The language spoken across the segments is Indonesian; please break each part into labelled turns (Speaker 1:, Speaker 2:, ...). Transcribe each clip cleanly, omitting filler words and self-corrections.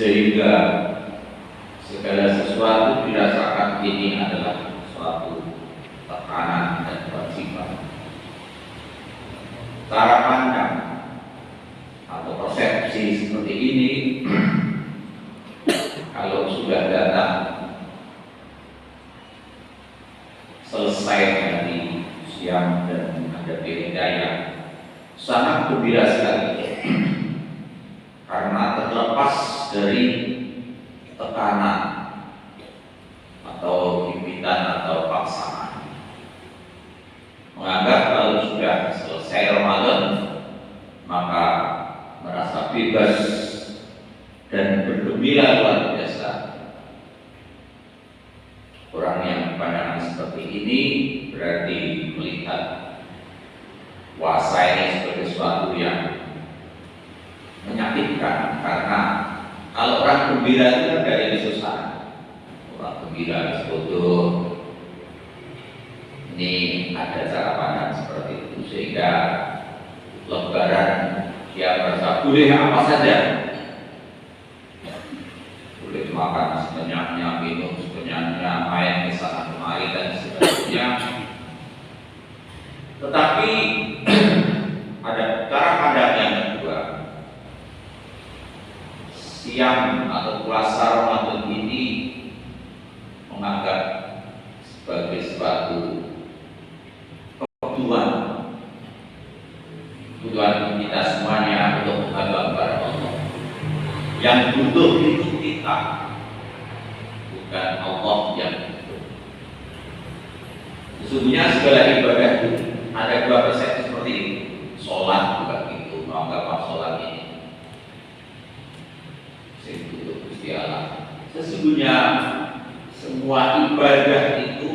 Speaker 1: sehingga segala sesuatu dirasakan ini adalah suatu tekanan dan kewajiban. Cara pandang atau persepsi seperti ini kalau sudah datang selesai dari siang dan menghadapi hidayah, sangat gembira sekali karena terlepas dari tekanan atau impian atau paksaan. Menganggap kalau sudah selesai Ramadan maka merasa bebas dan bergembira luar biasa. Orang yang pandangan seperti ini berarti melihat puasa ini sebagai sesuatu yang menyakitkan, karena kalau orang gembira itu kan dari susah. Orang gembira sebodoh. Ini ada cara pandang seperti itu, sehingga Lebaran dia merasa boleh apa saja, boleh makan sebanyak-banyaknya, minum sebanyak-banyaknya, main ke sana kemari dan sebagainya. Tetapi ada cara pandang yang kedua. Siang atau puasa Ramadan ini menganggap sebagai suatu kebutuhan kita semuanya untuk menghamba kepada Allah. Yang butuh itu kita, bukan Allah yang butuh. Sesungguhnya segala ibadah itu ada dua persepsi seperti ini. Sholat juga gitu, menganggap sholat ini untuk Gusti Allah. Sesungguhnya semua ibadah itu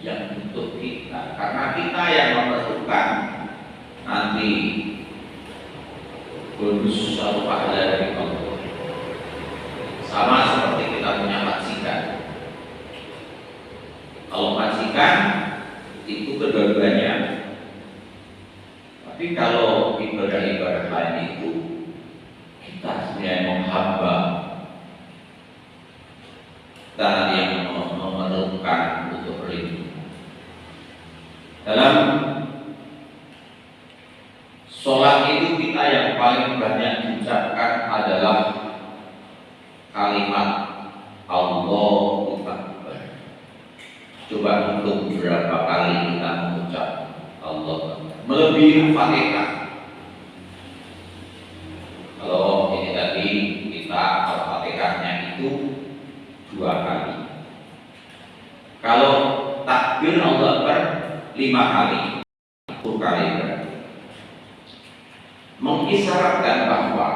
Speaker 1: yang untuk kita, karena kita yang memerlukan nanti bonus atau pahala dari Allah. Sama seperti kita punya majikan. Kalau majikan itu kedua-duanya. Tapi kalau ibadah-ibadah lain itu kita sebenarnya menghamba, kita yang memerlukan untuk rindu. Dalam sholat itu kita yang paling banyak diucapkan adalah kalimat Allahu Akbar. Coba hitung berapa kali kita mengucap Allah melebihi Fatihah. Kalau ini tadi kita Al-Fatihahnya itu 2 kali. Kalau takbir Allah Akbar 5 kali, 10 kali berarti. Mengisyaratkan bahwa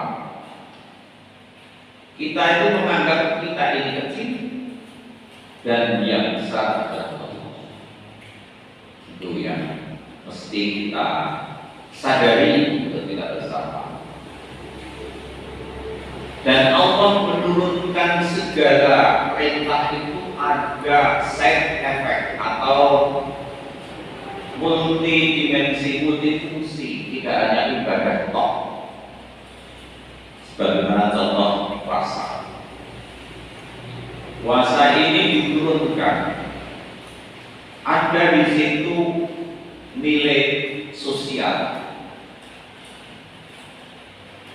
Speaker 1: kita itu menganggap kita ini kecil dan yang besar adalah Allah. Itu yang mesti kita sadari untuk kita bersama. Dan Allah menurunkan segala perintah itu ada side effect atau multidimensi, multifungsi, tidak hanya ibadah tok. Sebagaimana contoh puasa. Puasa ini diturunkan, ada di situ nilai sosial.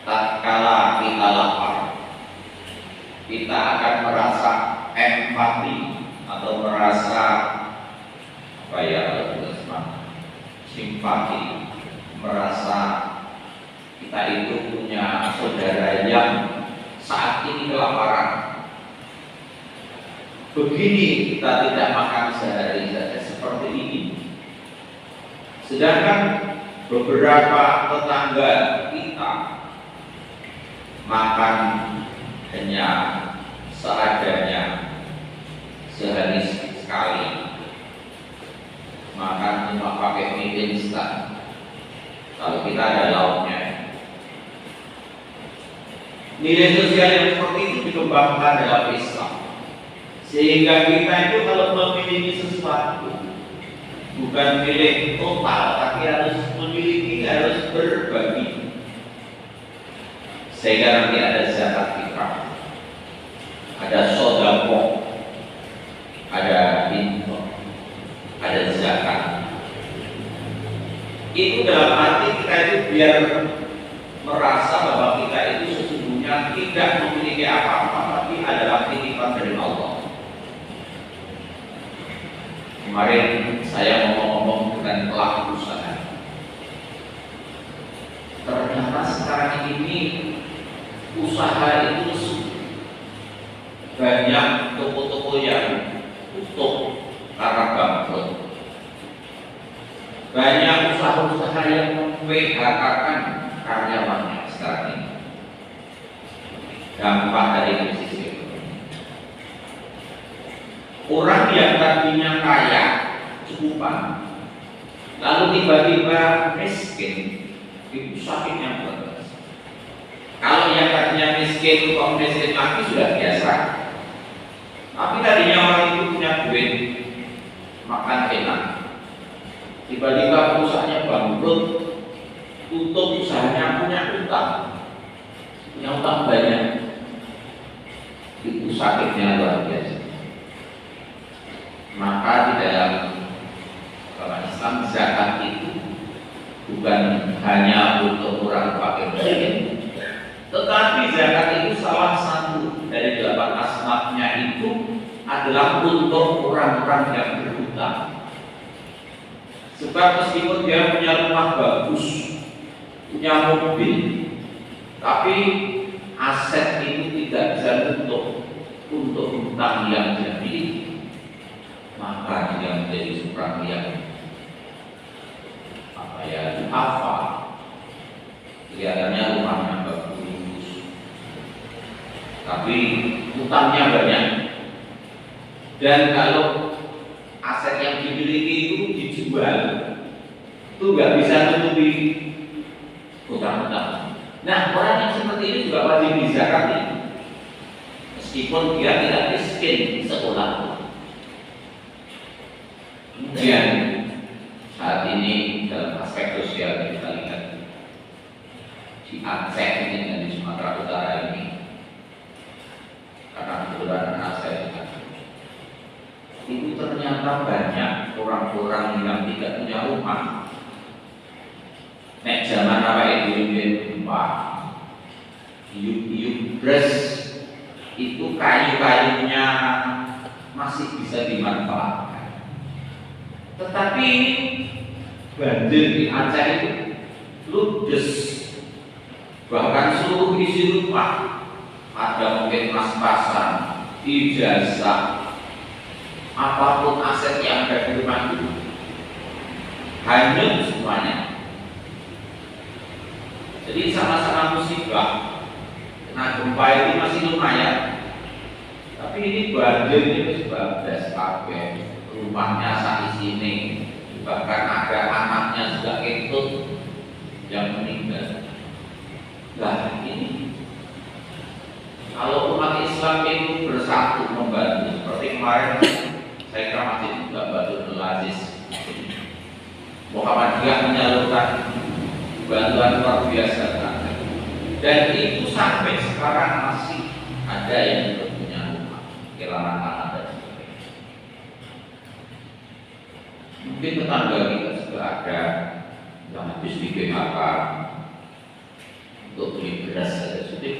Speaker 1: Tatkala kita lapar, kita akan merasa empati atau merasa simpati, merasa kita itu punya saudara yang saat ini kelaparan. Begini kita tidak makan sehari saja seperti ini. Sedangkan beberapa tetangga kita makan hanya seadanya, sehari sekali. Makan cuma pakai mie instan. Kalau kita ada lauknya. Nilai sosial yang seperti itu dikembangkan dalam Islam, sehingga kita itu kalau memiliki sesuatu bukan milik total, tapi harus memiliki, harus berbagi, sehingga nanti ada zakat fitrah. ada sodako, ada infak, ada zakat. Itu dalam arti kita itu biar merasa bahwa kita itu sesungguhnya tidak memiliki apa-apa, tapi adalah titipan dari Allah. Kemarin saya ngomong dengan pelaku usaha. Ternyata sekarang ini usaha itu banyak toko-toko yang tutup karena bangkrut. Banyak usaha-usaha yang memphk-kan karyawannya sekarang ini. Dampak dari krisis ekonomi. Orang yang tadinya kaya, cukupan, lalu tiba-tiba miskin, itu sakitnya berat. Kalau yang tadinya miskin, kok miskin lagi sudah biasa. Tapi tadinya orang itu punya duit, makan enak. Tiba-tiba perusahaannya bangkrut, tutup usahanya, punya utang banyak. Itu sakitnya luar biasa. Maka di dalam agama Islam zakat itu bukan hanya untuk orang fakir miskin, tetapi zakat itu salah satu dari 8 asma'nya itu adalah untuk orang-orang yang berhutang. Sebab meskipun dia punya rumah bagus, punya mobil, tapi aset itu tidak bisa untuk hutang yang dia miliki, maka dia menjadi seorang yang duafa. Kelihatannya rumahnya bagus, tapi hutangnya banyak. Dan kalau aset yang dimiliki itu dijual, itu nggak bisa menutupi hutang-hutang. Nah, orang yang seperti ini juga wajib dizakati, meskipun dia tidak miskin di sekolah. Kemudian saat ini dalam aspek sosial kita lihat di Aceh ini dan di Sumatera Utara ini, karena kebetulan Aceh itu ternyata banyak orang-orang yang tidak punya rumah. Nek zaman apa itu rumah, yuk itu kayu-kayunya masih bisa dimanfaatkan. Tetapi banjir di Aceh itu ludes, bahkan seluruh isi rumah ada mungkin pas-pasan, ijazah, apapun aset yang ada di rumah itu hanyut semuanya. Jadi sama-sama musibah. Nah, gempa itu masih lumayan, tapi ini banjir itu sebabnya kabeh, rumahnya saat sini, bahkan ada anaknya juga ikut yang meninggal. Nah, ini kalau umat Islam itu bersatu membantu, seperti kemarin saya kira masih juga Badrul Aziz, Muhammadiyah menyalurkan bantuan luar biasa, dan itu sampai sekarang masih ada yang belum punya rumah, kehilangan tanah dan sebagainya. Mungkin tetangga kita juga ada yang habis di PHK untuk beli beras saja sudah,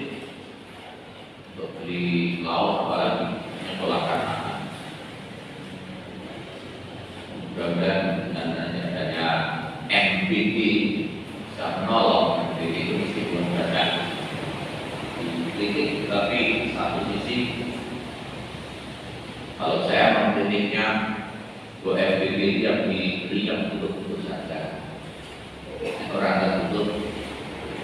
Speaker 1: untuk beli lauk apalagi menyekolahkan anak. Mudah-mudahan dengan adanya MPT bisa menolong. MPT itu meskipun banyak dikritik, tapi satu sisi kalau saya mengkritiknya bahwa MPT yang diberi yang betul-betul saja. Orang yang betul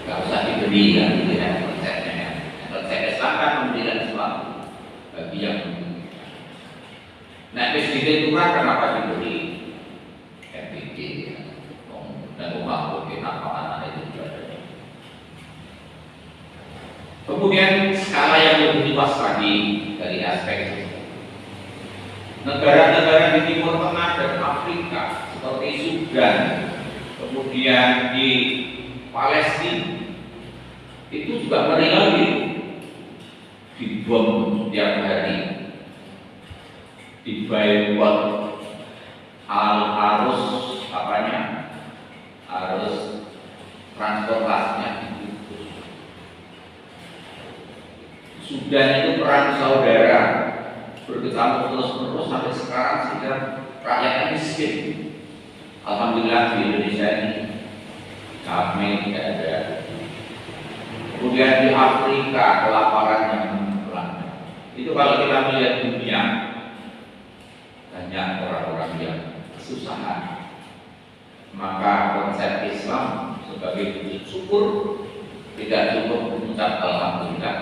Speaker 1: nggak usah diberi ya, dengan konsepnya. Konsep Islam kan memberikan sesuatu bagi yang membutuhkan. Nah, presiden kurang kenapa diberi MPT dan rumah mungkin apa itu juga. Kemudian skala yang lebih luas lagi dari aspek negara-negara di Timur Tengah dan Afrika seperti Sudan, kemudian di Palestina itu juga ngeri-ngeri, dibom setiap hari dibayar harus apanya, harus transportasinya itu. Sudah itu perang saudara berkecamuk terus-menerus sampai sekarang sehingga rakyatnya miskin. Alhamdulillah di Indonesia ini kami tidak ada. Kemudian di Afrika kelaparan yang melanda. Itu kalau kita melihat dunia, banyak orang-orang yang kesusahan. Maka konsep Islam sebagai wujud syukur tidak cukup mengucap alhamdulillah,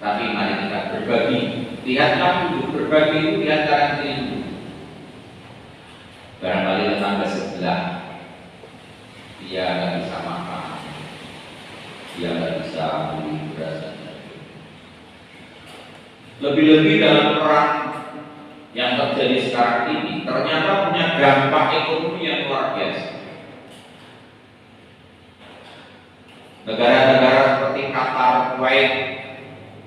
Speaker 1: tapi mari kita berbagi. Lihatlah dulu, berbagi itu di antara diri. Barangkali tetangga sebelah dia nggak bisa makan, dia nggak bisa beli beras. Lebih-lebih dalam perang yang terjadi sekarang ini ternyata punya dampak ekonomi yang luar biasa. Negara-negara seperti Qatar, Kuwait,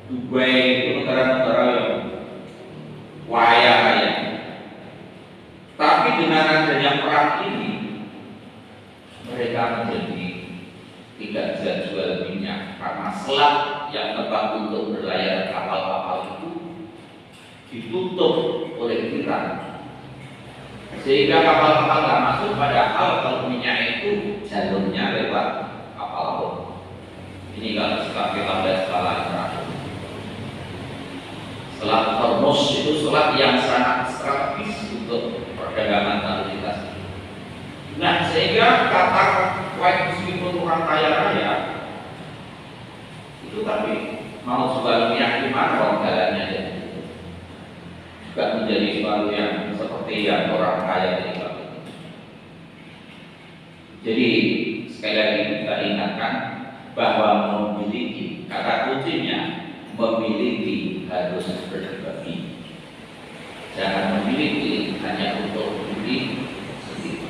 Speaker 1: Dubai itu negara-negara yang kaya. Tapi dengan adanya perang ini, mereka menjadi tidak bisa jual minyak karena selat yang tempat untuk berlayar kapal-kapal itu ditutup oleh Iran, sehingga kapal-kapal nggak masuk. Padahal kalau minyak itu jalurnya lewat kapal laut. Ini kalau sebagai skala internasional. Selat Hormuz itu selat yang sangat strategis untuk perdagangan lalu lintas. Nah, sehingga Qatar, Kuwait meskipun orang kaya raya itu, tapi mau jual minyak di mana orang jalannya aja. Juga menjadi sesuatu yang seperti yang orang kaya tinggal. Jadi sekali lagi kita ingatkan bahwa memiliki, kata kuncinya memiliki harus berbagi. Jangan memiliki hanya untuk diri sendiri.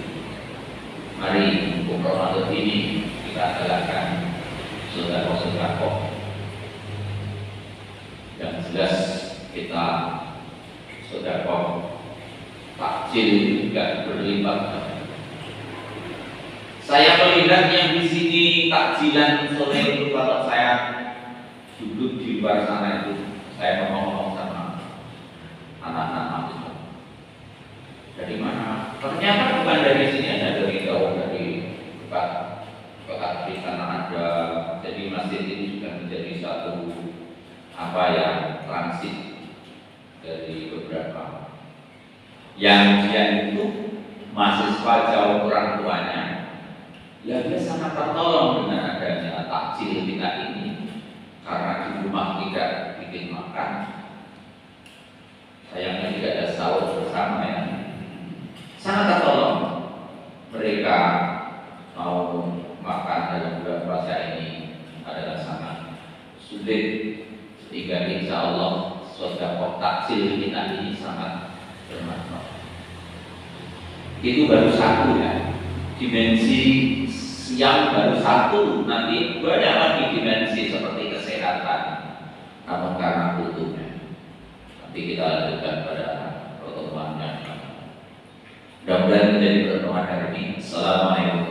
Speaker 1: Mari untuk Ramadan ini kita galakan sedekah yang jelas. Kita sedekah takjil juga berlipat. Saya melihat yang di sini takjilan sore itu, kalau saya duduk di luar sana itu, saya ngomong sama anak-anak mahasiswa. Dari mana? Ternyata bukan dari sini aja, dari jauh, dari kota di sana ada. Jadi masjid ini sudah menjadi satu transit dari beberapa yang dia itu mahasiswa jauh orang tuanya. Ya, dia sangat tertolong dengan adanya takjil kita ini, karena di rumah tidak bikin makan. Sayangnya tidak ada sahur bersama ya. Sangat tertolong. Mereka mau makan dalam bulan puasa ini adalah sangat sulit, sehingga insya Allah sedekah takjil kita ini sangat bermanfaat. Itu baru satu ya, dimensi siang baru satu, nanti banyak lagi dimensi seperti kesehatan. Namun karena butuhnya, nanti kita lanjutkan pada pertemuan yang mudah-mudahan menjadi pertemuan hari ini. Assalamualaikum.